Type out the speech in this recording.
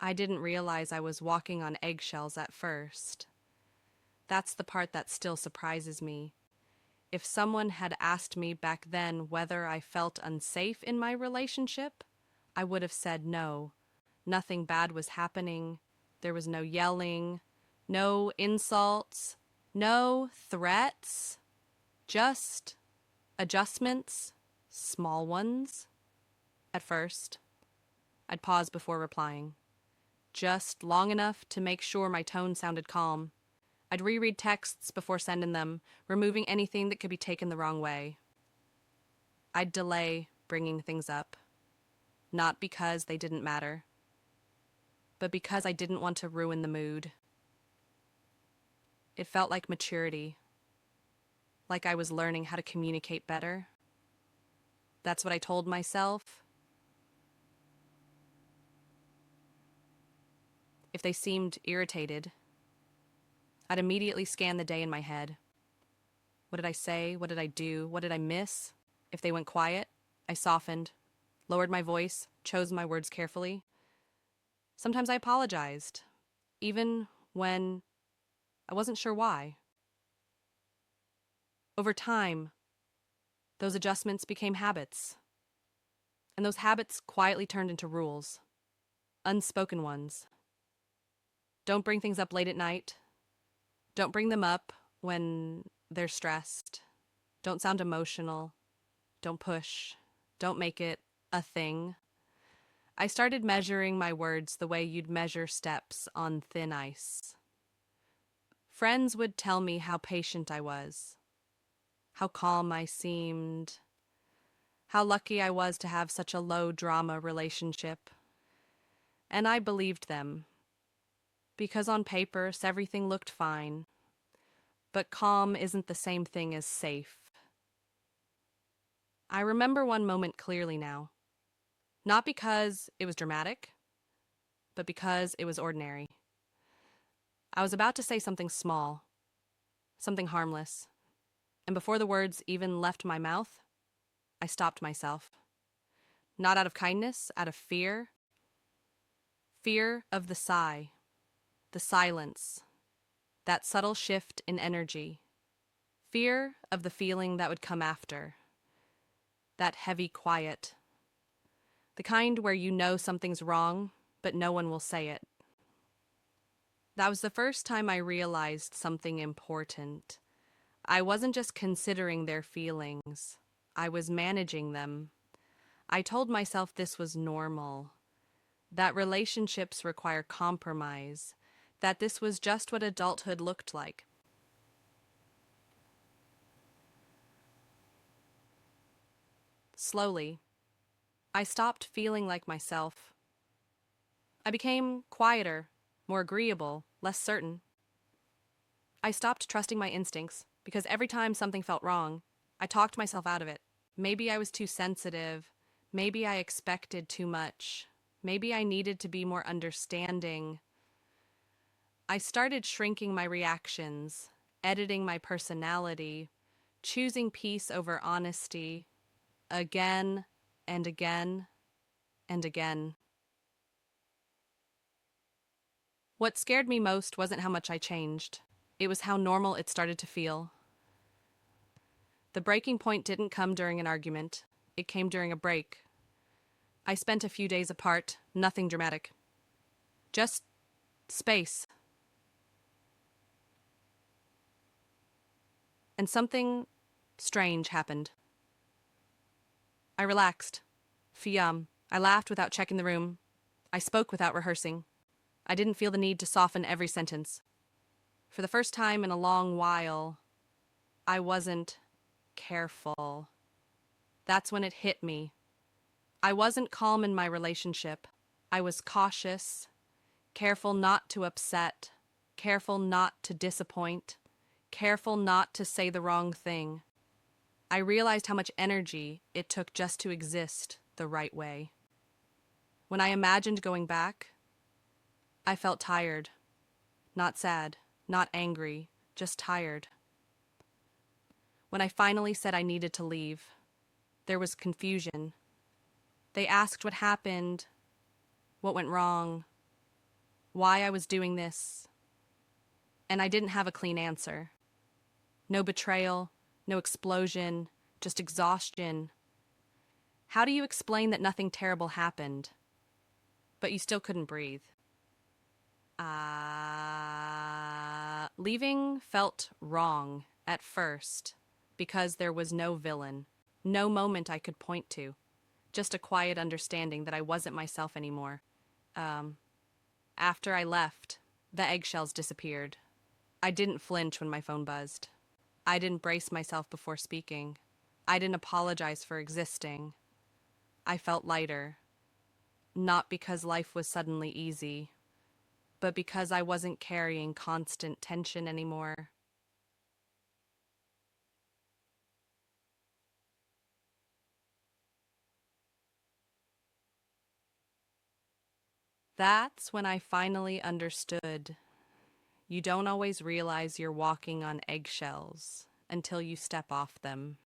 I didn't realize I was walking on eggshells at first. That's the part that still surprises me. If someone had asked me back then whether I felt unsafe in my relationship, I would have said no. Nothing bad was happening. There was no yelling, no insults, no threats, just adjustments, small ones. At first, I'd pause before replying, just long enough to make sure my tone sounded calm. I'd reread texts before sending them, removing anything that could be taken the wrong way. I'd delay bringing things up, not because they didn't matter, but because I didn't want to ruin the mood. It felt like maturity, like I was learning how to communicate better. That's what I told myself. If they seemed irritated, I'd immediately scan the day in my head. What did I say? What did I do? What did I miss? If they went quiet, I softened, lowered my voice, chose my words carefully. Sometimes I apologized, even when I wasn't sure why. Over time, those adjustments became habits, and those habits quietly turned into rules, unspoken ones. Don't bring things up late at night. Don't bring them up when they're stressed. Don't sound emotional. Don't push. Don't make it a thing. I started measuring my words the way you'd measure steps on thin ice. Friends would tell me how patient I was, how calm I seemed, how lucky I was to have such a low-drama relationship. And I believed them, because on paper, everything looked fine. But calm isn't the same thing as safe. I remember one moment clearly now. Not because it was dramatic, but because it was ordinary. I was about to say something small, something harmless, and before the words even left my mouth, I stopped myself. Not out of kindness, out of fear. Fear of the sigh, the silence, that subtle shift in energy. Fear of the feeling that would come after. That heavy quiet. The kind where you know something's wrong, but no one will say it. That was the first time I realized something important. I wasn't just considering their feelings. I was managing them. I told myself this was normal, that relationships require compromise, that this was just what adulthood looked like. Slowly, I stopped feeling like myself. I became quieter, more agreeable, less certain. I stopped trusting my instincts because every time something felt wrong, I talked myself out of it. Maybe I was too sensitive. Maybe I expected too much. Maybe I needed to be more understanding. I started shrinking my reactions, editing my personality, choosing peace over honesty, again and again and again. What scared me most wasn't how much I changed. It was how normal it started to feel. The breaking point didn't come during an argument. It came during a break. I spent a few days apart, nothing dramatic. Just space. And something strange happened. I relaxed. Fiam. I laughed without checking the room. I spoke without rehearsing. I didn't feel the need to soften every sentence. For the first time in a long while, I wasn't careful. That's when it hit me. I wasn't calm in my relationship. I was cautious, careful not to upset, careful not to disappoint, careful not to say the wrong thing. I realized how much energy it took just to exist the right way. When I imagined going back, I felt tired. Not sad, not angry, just tired. When I finally said I needed to leave, there was confusion. They asked what happened, what went wrong. why I was doing this, and I didn't have a clean answer. No betrayal, no explosion, just exhaustion. How do you explain that nothing terrible happened, but you still couldn't breathe? Leaving felt wrong at first because there was no villain, no moment I could point to, just a quiet understanding that I wasn't myself anymore. Um, After I left, the eggshells disappeared. I didn't flinch when my phone buzzed. I didn't brace myself before speaking. I didn't apologize for existing. I felt lighter, not because life was suddenly easy, but because I wasn't carrying constant tension anymore. That's when I finally understood. You don't always realize you're walking on eggshells until you step off them.